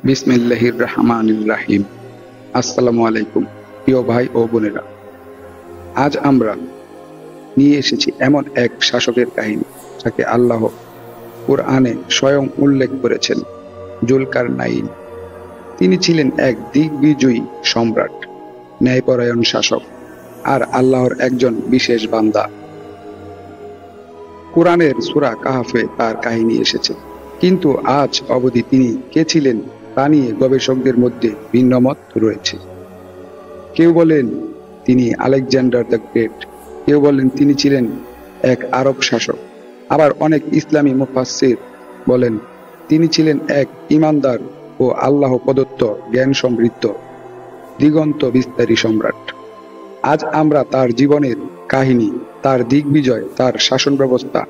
বিসমিল্লাহির রহমানির রহিম। আসসালামু আলাইকুম প্রিয় ভাই ও বোনেরা, আজ আমরা নিয়ে এসেছি এমন এক শাসকের কাহিনী যাকে আল্লাহ কুরআনে স্বয়ং উল্লেখ করেছেন, জুলকারনাইন। তিনি ছিলেন এক দিগ্বিজয়ী সম্রাট, ন্যায়পরায়ণ শাসক আর আল্লাহর একজন বিশেষ বান্দা। কুরআনের সূরা কাহফে তার কাহিনী এসেছে, কিন্তু আজ অবধি তিনি কে ছিলেন তা নিয়ে গবেষকদের মধ্যে ভিন্নমত রয়েছে। কেউ বলেন তিনি আলেকজান্ডার দ্য গ্রেট, কেউ বলেন তিনি ছিলেন এক আরব শাসক, আবার অনেক ইসলামী মুফাসসির বলেন তিনি ছিলেন এক ঈমানদার ও আল্লাহ প্রদত্ত জ্ঞান সমৃদ্ধ দিগন্ত বিস্তারী সম্রাট। আজ আমরা তার জীবনের কাহিনী, তার দিগ্বিজয়, তার শাসন ব্যবস্থা,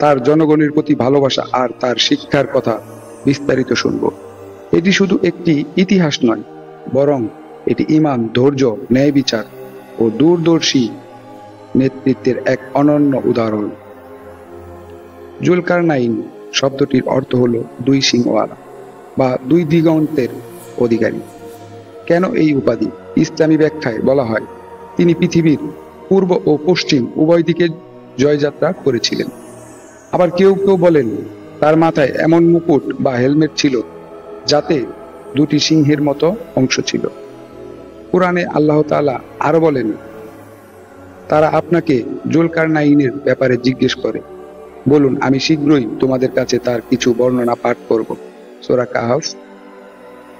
তার জনগণের প্রতি ভালোবাসা আর তার শিক্ষার কথা বিস্তারিত শুনব। এটি শুধু একটি ইতিহাস নয়, বরং এটি ঈমান, ধৈর্য, ন্যায় বিচার ও দূরদর্শী নেতৃত্বের এক অনন্য উদাহরণ। জুলকারনাইন শব্দটির অর্থ হলো দুই সিংওয়ালা বা দুই দিগন্তের অধিকারী। কেন এই উপাধি? ইসলামী ব্যাখ্যায় বলা হয় তিনি পৃথিবীর পূর্ব ও পশ্চিম উভয় দিকে জয়যাত্রা করেছিলেন। আবার কেউ কেউ বলেন তার মাথায় এমন মুকুট বা হেলমেট ছিল যাতে দুটি সিংহের মতো অংশ ছিল। কুরআনে আল্লাহ তাআলা আরো বলেন, তারা আপনাকে জুলকারনাইনের ব্যাপারে জিজ্ঞেস করে, বলুন আমি শীঘ্রই তোমাদের কাছে তার কিছু বর্ণনা পাঠ করব। সূরা কাহফ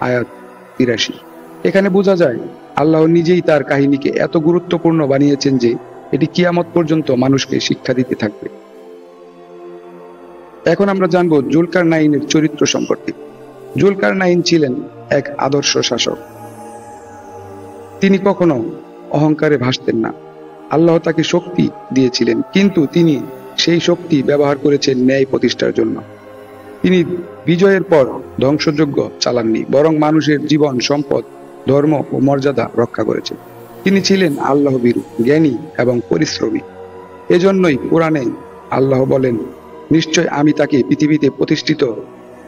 আয়াত ৮৩। এখানে বোঝা যায় আল্লাহ নিজেই তার কাহিনীকে এত গুরুত্বপূর্ণ বানিয়েছেন যে এটি কিয়ামত পর্যন্ত মানুষকে শিক্ষা দিতে থাকবে। এখন আমরা জানবো জুলকারনাইনের চরিত্র সম্পর্কে। জুলকারনাইন ছিলেন এক আদর্শ শাসক। তিনি কখনো অহংকারে ভাসতেন না। আল্লাহ তাকে শক্তি দিয়েছিলেন, কিন্তু তিনি সেই শক্তি ব্যবহার করেছেন ন্যায় প্রতিষ্ঠার জন্য। তিনি বিজয়ের পর ধ্বংসযজ্ঞ চালাননি, বরং মানুষের জীবন, সম্পদ, ধর্ম ও মর্যাদা রক্ষা করেছেন। তিনি ছিলেন আল্লাহ ভীরু, জ্ঞানী এবং পরিশ্রমী। এজন্যই কুরআনে আল্লাহ বলেন, নিশ্চয় আমি তাকে পৃথিবীতে প্রতিষ্ঠিত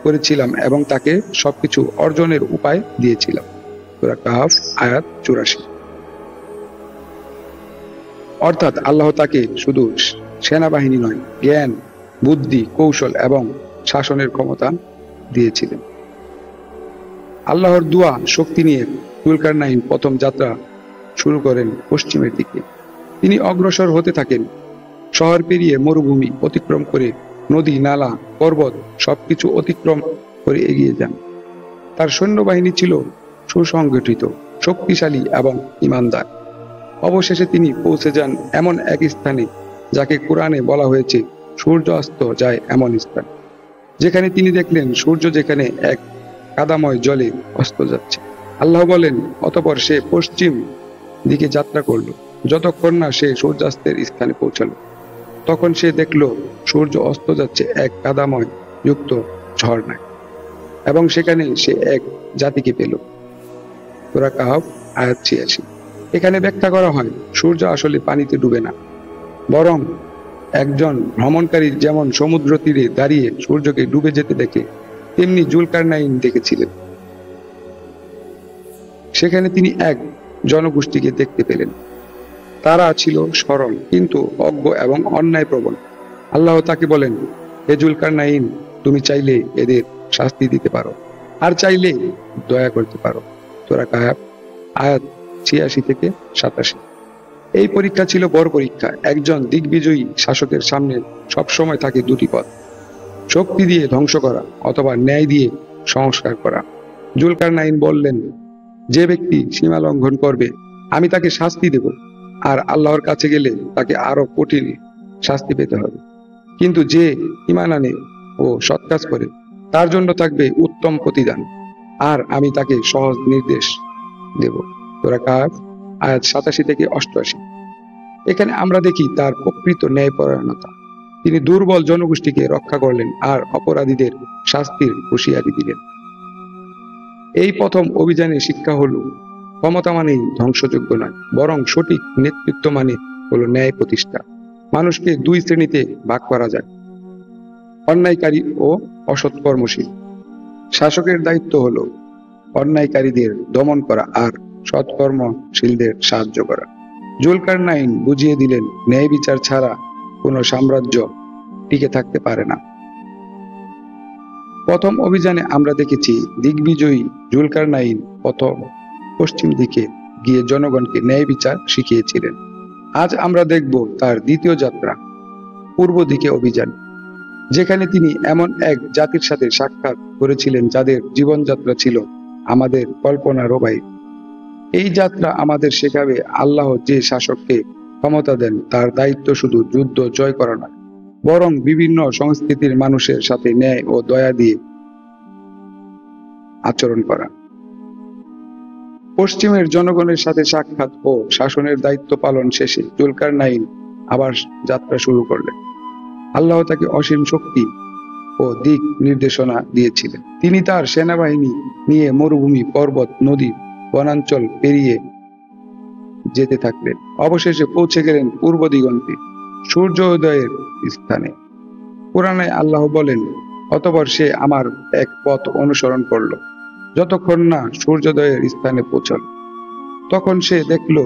করেছিলাম এবং তাকে সবকিছু অর্জনের উপায় দিয়েছিলাম। সূরা কাহফ আয়াত ৮৪। অর্থাৎ আল্লাহ তাকে শুধু সেনাবাহিনী নয়, জ্ঞান, বুদ্ধি, কৌশল এবং শাসনের ক্ষমতা দিয়েছিলেন। আল্লাহর দুয়া শক্তি নিয়ে জুলকারনাইন প্রথম যাত্রা শুরু করেন পশ্চিমের দিকে। তিনি অগ্রসর হতে থাকেন, শহর পেরিয়ে মরুভূমি অতিক্রম করে, নদী, নালা, পর্বত সবকিছু অতিক্রম করে এগিয়ে যান। তার সৈন্যবাহিনী ছিল সুসংগঠিত, শক্তিশালী এবং ঈমানদার। অবশেষে তিনি পৌঁছে যান এমন এক স্থানে যাকে কুরআনে বলা হয়েছে সূর্য অস্ত যায় এমন স্থান। যেখানে তিনি দেখলেন সূর্য যেখানে এক কাদাময় জলে অস্ত যাচ্ছে। আল্লাহ বলেন, অতঃপর সে পশ্চিম দিকে যাত্রা করল, যতক্ষণ না সে সূর্যাস্তের স্থানে পৌঁছালো। তখন সে দেখল সূর্য অস্ত যাচ্ছে এক কাদাময় যুক্ত ঝর্ণায়, এবং সেখানে সে এক জাতিকে পেল। সূরা কাহফ আয়াত ৮৬। এখানে ব্যাখ্যা করা হয় সূর্য আসলে পানিতে ডুবে না, বরং একজন ভ্রমণকারী যেমন সমুদ্র তীরে দাঁড়িয়ে সূর্যকে ডুবে যেতে দেখে, তেমনি জুলকারনাইন দেখেছিলেন। সেখানে তিনি এক জনগোষ্ঠীকে দেখতে পেলেন। তারা ছিল সরল কিন্তু অজ্ঞ এবং অন্যায়প্রবণ। আল্লাহ তাকে বলেন, হে জুলকারনাইন, তুমি চাইলে এদের শাস্তি দিতে পারো, আর চাইলে দয়া করতে পারো। সূরা কাহফ আয়াত ৮৬ থেকে ৮৭। এই পরীক্ষা ছিল বড় পরীক্ষা। একজন দিগ্বিজয়ী শাসকের সামনে সবসময় থাকে দুটি পথ, শক্তি দিয়ে ধ্বংস করা অথবা ন্যায় দিয়ে সংস্কার করা। জুলকারনাইন বললেন, যে ব্যক্তি সীমা লঙ্ঘন করবে আমি তাকে শাস্তি দেব, আর আল্লাহর কাছে গেলে তাকে আরো কঠিন শাস্তি পেতে হবে। কিন্তু যে ঈমান আনে ও সৎ কাজ করে তার জন্য থাকবে উত্তম প্রতিদান, আর আমি তাকে সহজ নির্দেশ দেব। সূরা কাহফ আয়াত ৮৭ থেকে ৮৮। এখানে আমরা দেখি তার প্রকৃত ন্যায়পরায়ণতা। তিনি দুর্বল জনগোষ্ঠীকে রক্ষা করলেন আর অপরাধীদের শাস্তির হুঁশিয়ারি দিলেন। এই প্রথম অভিযানের শিক্ষা হলো, ক্ষমতা মানেই ধ্বংসযোগ্য নয়, বরং সঠিক নেতৃত্ব মানে হলো ন্যায় প্রতিষ্ঠা। মানুষকে দুই শ্রেণীতে ভাগ করা যায়, অন্যায়কারী ও অসৎকর্মশীল। শাসকের দায়িত্ব হলো অন্যায়কারীদের দমন করা আর সৎকর্মশীলদের সাহায্য করা। জুলকারনাইন বুঝিয়ে দিলেন, ন্যায় বিচার ছাড়া কোনো সাম্রাজ্য টিকে থাকতে পারে না। প্রথম অভিযানে আমরা দেখেছি দিগ্বিজয়ী জুলকারনাইন প্রথম পশ্চিম দিকে গিয়ে জনগণকে ন্যায় বিচার শিখিয়েছিলেন। আজ আমরা দেখব তার দ্বিতীয় যাত্রা, পূর্ব দিকে অভিযান, যেখানে তিনি এমন এক জাতির সাথে সাক্ষাৎ করেছিলেন যাদের জীবনযাত্রা ছিল আমাদের কল্পনারও বাইরে। এই যাত্রা আমাদের শেখাবে, আল্লাহ যে শাসককে ক্ষমতা দেন তার দায়িত্ব শুধু যুদ্ধ জয় করা নয়, বরং বিভিন্ন সংস্কৃতির মানুষের সাথে ন্যায় ও দয়া দিয়ে আচরণ করা। পশ্চিমের জনগণের সাথে সাক্ষাৎ ও শাসনের দায়িত্ব পালন শেষে জুলকারনাইন আবার যাত্রা শুরু করলেন। আল্লাহ তাকে অসীম শক্তি ও দিক নির্দেশনা দিয়েছিলেন। তিনি তার সেনাবাহিনী নিয়ে মরুভূমি, পর্বত, নদী, বনাঞ্চল পেরিয়ে যেতে থাকলেন। অবশেষে পৌঁছে গেলেন পূর্ব দিগন্তে, সূর্যোদয়ের স্থানে। কোরআনে আল্লাহ বলেন, অতঃপর সে আমার এক পথ অনুসরণ করল, যতক্ষণ না সূর্যোদয়ের স্থানে পৌঁছল। তখন সে দেখল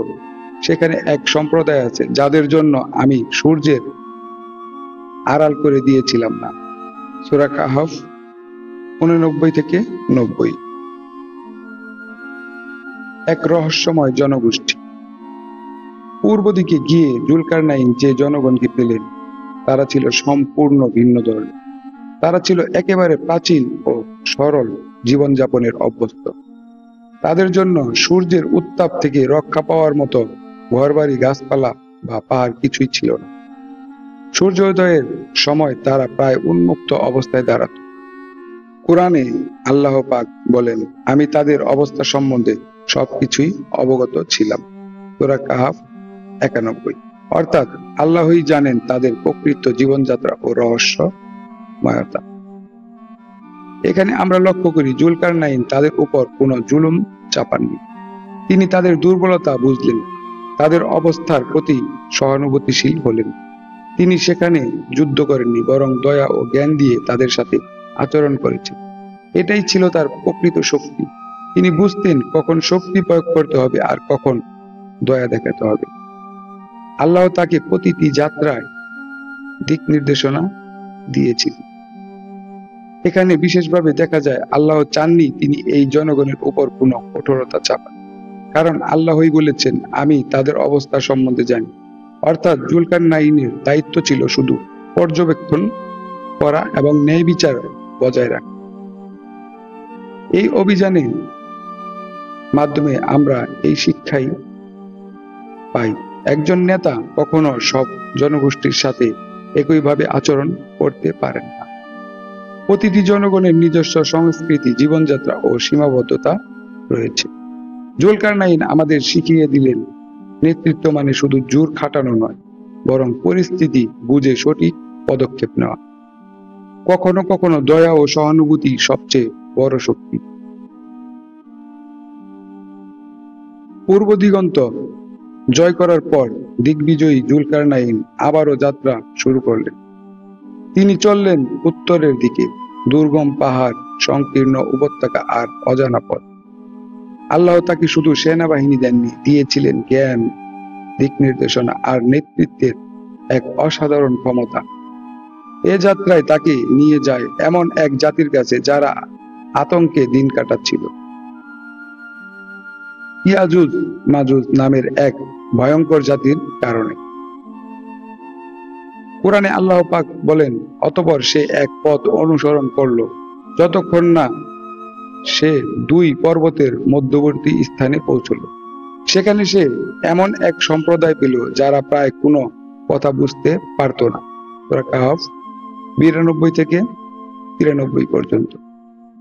সেখানে এক সম্প্রদায় আছে যাদের জন্য আমি সূর্যের আড়াল করে দিয়েছিলাম না। সূরা কাহফ 89 থেকে 90। এক রহস্যময় জনগোষ্ঠী। পূর্ব দিকে গিয়ে জুলকারনাইন যে জনগণকে পেলেন তারা ছিল সম্পূর্ণ ভিন্ন ধরনের। তারা ছিল একেবারে প্রাচীন ও সরল জীবনযাপনের অভ্যস্ত। তাদের জন্য সূর্যের উত্তাপ থেকে রক্ষা পাওয়ার মতো ঘরবাড়ি, গাছপালা বা পাহাড় কিছুই ছিল না। সূর্যোদয়ের সময় তারা প্রায় উন্মুক্ত অবস্থায় দাঁড়াত। কোরআনে আল্লাহ পাক বলেন, আমি তাদের অবস্থা সম্বন্ধে সবকিছুই অবগত ছিলাম। সূরা কাহফ 91। অর্থাৎ আল্লাহই জানেন তাদের প্রকৃত জীবনযাত্রা ও রহস্যময়তা। এখানে আমরা লক্ষ্য করি জুলকারনাইন তাদের উপর কোনো জুলুম চাপাননি। তিনি তাদের দুর্বলতা বুঝলেন, তাদের অবস্থার প্রতি সহানুভূতিশীল হলেন। তিনি সেখানে যুদ্ধ করেননি, বরং দয়া ও জ্ঞান দিয়ে তাদের সাথে আচরণ করেছেন। এটাই ছিল তার প্রকৃত শক্তি। তিনি বুঝতেন কখন শক্তি প্রয়োগ করতে হবে আর কখন দয়া দেখাতে হবে। আল্লাহ তাকে প্রতিটি যাত্রায় দিক নির্দেশনা দিয়েছিলেন। এখানে বিশেষভাবে দেখা যায় আল্লাহ চাননি তিনি এই জনগণের উপর কোনো কঠোরতা চাপান, কারণ আল্লাহই বলেছেন, আমি তাদের অবস্থা সম্বন্ধে জানি। অর্থাৎ জুলকারনাইনের দায়িত্ব ছিল শুধু পর্যবেক্ষণ করা এবং ন্যায় বিচার বজায় রাখা। এই অভিযানের মাধ্যমে আমরা এই শিক্ষাই পাই, একজন নেতা কখনো সব জনগোষ্ঠীর সাথে একইভাবে আচরণ করতে পারেন না। প্রতিটি জনগণের নিজস্ব সংস্কৃতি, জীবনযাত্রা ও সীমাবদ্ধতা রয়েছে। জুলকারনাইন আমাদের শিখিয়ে দিলেন, নেতৃত্ব মানে শুধু জোর খাটানো নয়, বরং পরিস্থিতি বুঝে সঠিক পদক্ষেপ নেওয়া। কখনো কখনো দয়া ও সহানুভূতি সবচেয়ে বড় শক্তি। পূর্ব দিগন্ত জয় করার পর দিগ্বিজয়ী জুলকারনাইন আবারও যাত্রা শুরু করলেন। তিনি চললেন উত্তরের দিকে, দুর্গম পাহাড়, সংকীর্ণ উপত্যকা আর অজানা পথ। আল্লাহ তাকে শুধু সেনাবাহিনী দেননি, দিয়েছিলেন জ্ঞান, দিক নির্দেশনা আর নেতৃত্বের এক অসাধারণ ক্ষমতা। এ যাত্রায় তাকে নিয়ে যায় এমন এক জাতির কাছে যারা আতঙ্কে দিন কাটাচ্ছিল, ইয়াজুজ মাজুজ নামের এক ভয়ঙ্কর জাতির কারণে। কোরআনে আল্লাহ পাক বলেন, অতঃপর সে এক পথ অনুসরণ করলো, যতক্ষণ না সে দুই পর্বতের মধ্যবর্তী স্থানে পৌঁছল। সেখানে সে এমন এক সম্প্রদায় পেল যারা প্রায় কোনো কথা বুঝতে পারত না। সূরা কাহফ 92 থেকে 93 পর্যন্ত।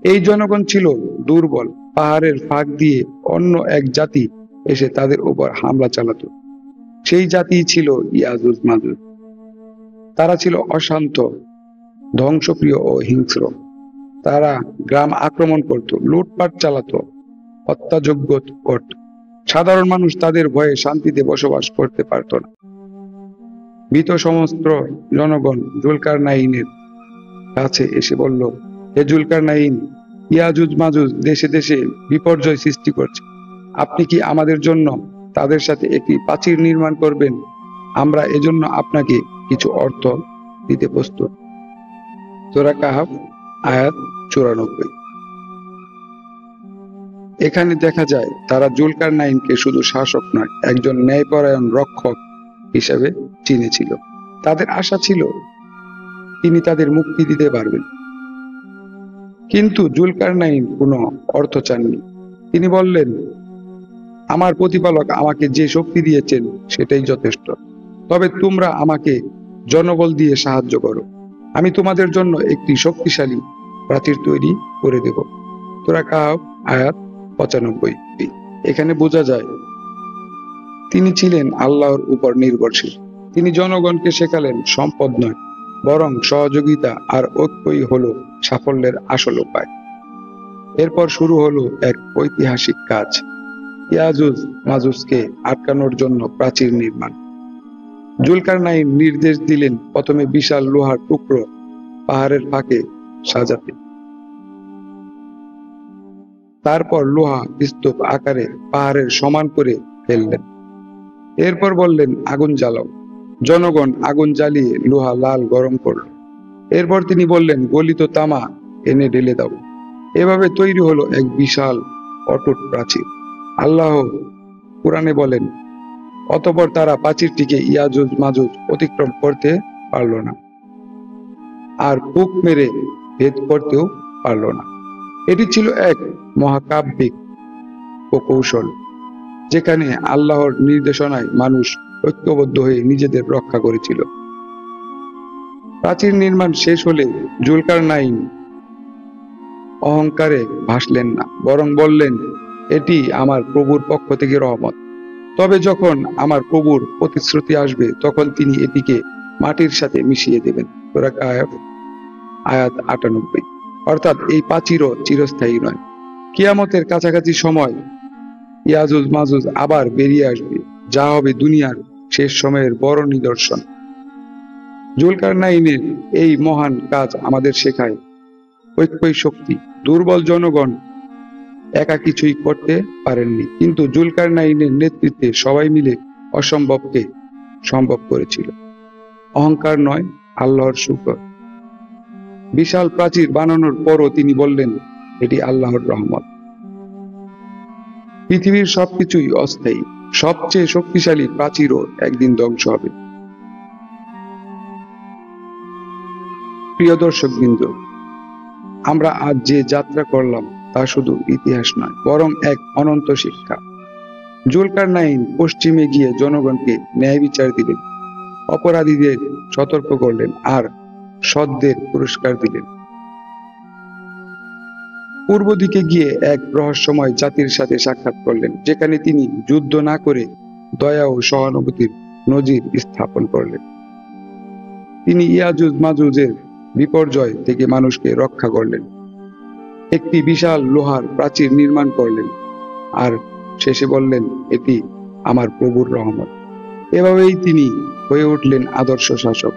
এই জনগণ ছিল দুর্বল। পাহাড়ের ফাঁক দিয়ে অন্য এক জাতি এসে তাদের উপর হামলা চালাতো। সেই জাতি ছিল ইয়াজুজ মাজুজ। তারা ছিল অশান্ত, ধ্বংসপ্রিয় ও হিংস্র। তারা গ্রাম আক্রমণ করত, লুটপাট চালাতো, হত্যাযজ্ঞ করত। সাধারণ মানুষ তাদের ভয়ে শান্তিতে বসবাস করতে পারত না। ভীত সমস্ত জনগণ জুলকারনাইনের কাছে এসে বলল, হে জুলকারনাইন, ইয়াজুজ মাজুজ দেশে দেশে বিপর্যয় সৃষ্টি করছে। আপনি কি আমাদের জন্য তাদের সাথে একটি প্রাচীর নির্মাণ করবেন? আমরা এজন্য আপনাকে কিছু অর্থ দিতে প্রস্তুত। সূরা কাহাফ আয়াত 94। এখানে দেখা যায় তারা জুলকারনাইনকে শুধু শাসক নয়, একজন ন্যায়পরায়ণ রক্ষক হিসেবে চিনেছিল। তাদের আশা ছিল তিনি তাদের মুক্তি দিতে পারবেন। কিন্তু জুলকারনাইন কোনো অর্থ চাননি। তিনি বললেন, আমার প্রতিপালক আমাকে যে শক্তি দিয়েছেন সেটাই যথেষ্ট। তবে তোমরা আমাকে জনবল দিয়ে সাহায্য করো। আমি তোমাদের জন্য একটি শক্তিশালী প্রাচীর তৈরি করে দেব। সূরা কাহাফ আয়াত 95। এখানে বোঝা যায় তিনি ছিলেন আল্লাহর উপর নির্ভরশীল। তিনি জনগণকে শেখালেন সম্পদ নয়, বরং সহযোগিতা আর ঐক্যই হলো সাফল্যের আসল উপায়। এরপর শুরু হলো এক ঐতিহাসিক কাজ, ইয়াজুজ মাজুজকে আটকানোর জন্য প্রাচীর নির্মাণ। জুলকারনাইন নির্দেশ দিলেন প্রথমে বিশাল লোহার টুকরো পাহাড়ের ফাঁকে সাজাতে, তারপর লোহা স্তূপ আকারে পাহাড়ের সমান করে ফেললেন। এরপর বললেন, আগুন জ্বালাও। জনগণ আগুন জ্বালিয়ে লোহা লাল গরম করল। এরপর তিনি বললেন, গলিত তামা এনে ঢেলে দাও। এভাবে তৈরি হলো এক বিশাল অটুট প্রাচীর। আল্লাহ কুরআনে বলেন, অতঃপর তারা প্রাচীরটিকে ইয়াজুজ মাজুজ অতিক্রম করতে পারল না, আর ফুক মেরে ভেদ করতেও পারল না। এটি ছিল এক মহাকাব্যিক কৌশল, যেখানে আল্লাহর নির্দেশনায় মানুষ ঐক্যবদ্ধ হয়ে নিজেদের রক্ষা করেছিল। প্রাচীর নির্মাণ শেষ হলে জুলকারনাইন অহংকারে ভাসলেন না, বরং বললেন, এটি আমার প্রভুর পক্ষ থেকে রহমত। তবে যখন আমার প্রভুর প্রতিশ্রুতি আসবে তখন তিনি এটিকে মাটির সাথে মিশিয়ে দেবেন। সূরা কাহাফ আয়াত 98। অর্থাৎ এই প্রাচীরও চিরস্থায়ী নয়। কিয়ামতের কাছাকাছি সময় ইয়াজুজ মাজুজ আবার বেরিয়ে আসবে, যা হবে দুনিয়ার শেষ সময়ের বড় নিদর্শন। জুলকারনাইনের এই মহান কাজ আমাদের শেখায় ঐক্যই শক্তি। দুর্বল জনগণ একা কিছুই করতে পারেননি, কিন্তু জুলকারনাইনের নেতৃত্বে সবাই মিলে অসম্ভবকে সম্ভব করেছিল। অহংকার নয়, আল্লাহর শুকর। বিশাল প্রাচীর বানানোর পরও তিনি বললেন, এটি আল্লাহর রহমত। পৃথিবীর সবকিছুই অস্থায়ী, সবচেয়ে শক্তিশালী প্রাচীরও একদিন ধ্বংস হবে। প্রিয় দর্শকবৃন্দ, আমরা আজ যে যাত্রা করলাম তা শুধু ইতিহাস নয়, বরং এক অনন্ত শিক্ষা। জুলকারনাইন পশ্চিমে গিয়ে জনগণকে ন্যায় বিচার দিলেন, অপরাধীদের সতর্ক করলেন, আর সৎদের পুরস্কার দিলেন। পূর্ব দিকে গিয়ে এক রহস্যময় জাতির সাথে সাক্ষাৎ করলেন, যেখানে তিনি যুদ্ধ না করে দয়া ও সহানুভূতির নজির স্থাপন করলেন। তিনি ইয়াজুজ মাজুজের বিপর্যয় থেকে মানুষকে রক্ষা করলেন, একটি বিশাল লোহার প্রাচীর নির্মাণ করলেন, আর শেষে বললেন, এটি আমার প্রভুর রহমত। এভাবেই তিনি হয়ে উঠলেন আদর্শ শাসক,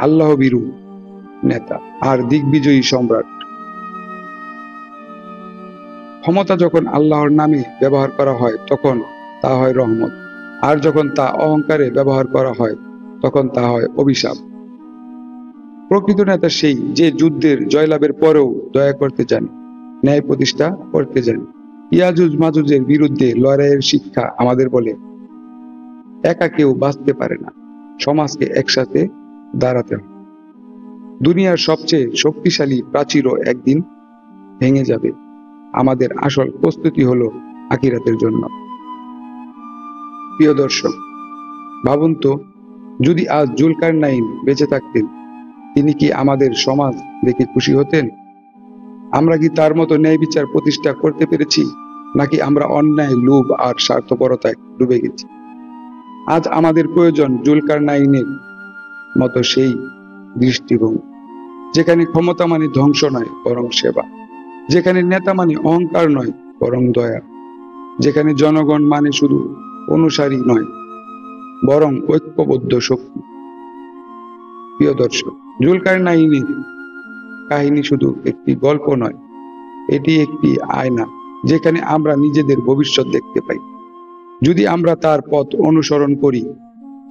আল্লাহ ভীরু নেতা আর দিগ্বিজয়ী সম্রাট। ক্ষমতা যখন আল্লাহর নামে ব্যবহার করা হয় তখন তা হয় রহমত, আর যখন তা অহংকারে ব্যবহার করা হয় তখন তা হয় অভিশাপ। প্রকৃত নেতা সেই যে যুদ্ধের জয়লাভের পরেও দয়া করতে জানে, ন্যায় প্রতিষ্ঠা করতে জানে। ইয়াজুজ মাজুজের বিরুদ্ধে লড়াইয়ের শিক্ষা আমাদের বলে, একা কেউ বাঁচতে পারে না, সমাজকে একসাথে দাঁড়াতে হয়। দুনিয়ার সবচেয়ে শক্তিশালী প্রাচীরও একদিন ভেঙে যাবে। আমাদের আসল প্রস্তুতি হলো আখিরাতের জন্য। প্রিয় দর্শক, ভাবুন তো, যদি আজ জুলকারনাইন বেঁচে থাকতেন, তিনি কি আমাদের সমাজ দেখে খুশি হতেন? আমরা কি তার মতো ন্যায় বিচার প্রতিষ্ঠা করতে পেরেছি, নাকি আমরা অন্যায়, লোভ আর স্বার্থপরতায় ডুবে গেছি? আজ আমাদের প্রয়োজন জুলকারনাইনের মতো সেই দৃষ্টিভঙ্গি, যেখানে ক্ষমতা মানে ধ্বংস নয় বরং সেবা, যেখানে নেতা মানে অহংকার নয় বরং দয়া, যেখানে জনগণ মানে শুধু অনুসারী নয় বরং ঐক্যবদ্ধ শক্তি। প্রিয় দর্শক, জুলকারনাইনের কাহিনী শুধু একটি গল্প নয়, এটি একটি আয়না যেখানে আমরা নিজেদের ভবিষ্যৎ দেখতে পাই। যদি আমরা তার পথ অনুসরণ করি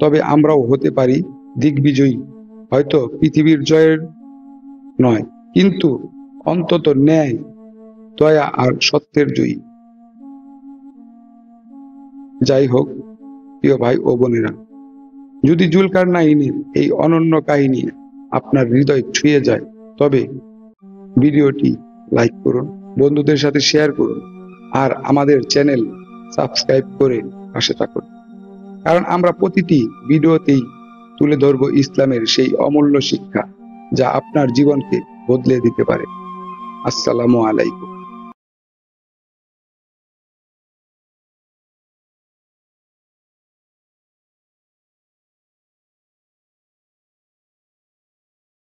তবে আমরাও হতে পারি দিগ্বিজয়ী, হয়তো পৃথিবীর জয়ের নয়, কিন্তু অন্তত ন্যায়, দয়া আর সত্যের জয়ী। যাই হোক প্রিয় ভাই ও বোনেরা, যদি জুলকারনাইনের এই অনন্য কাহিনী আপনার হৃদয় ছুঁয়ে যায় তবে ভিডিওটি লাইক করুন, বন্ধুদের সাথে শেয়ার করুন আর আমাদের চ্যানেল সাবস্ক্রাইব করে পাশে থাকুন। কারণ আমরা প্রতিটি ভিডিওতেই তুলে ধরব ইসলামের সেই অমূল্য শিক্ষা যা আপনার জীবনকে বদলে দিতে পারে। আসসালামু আলাইকুম।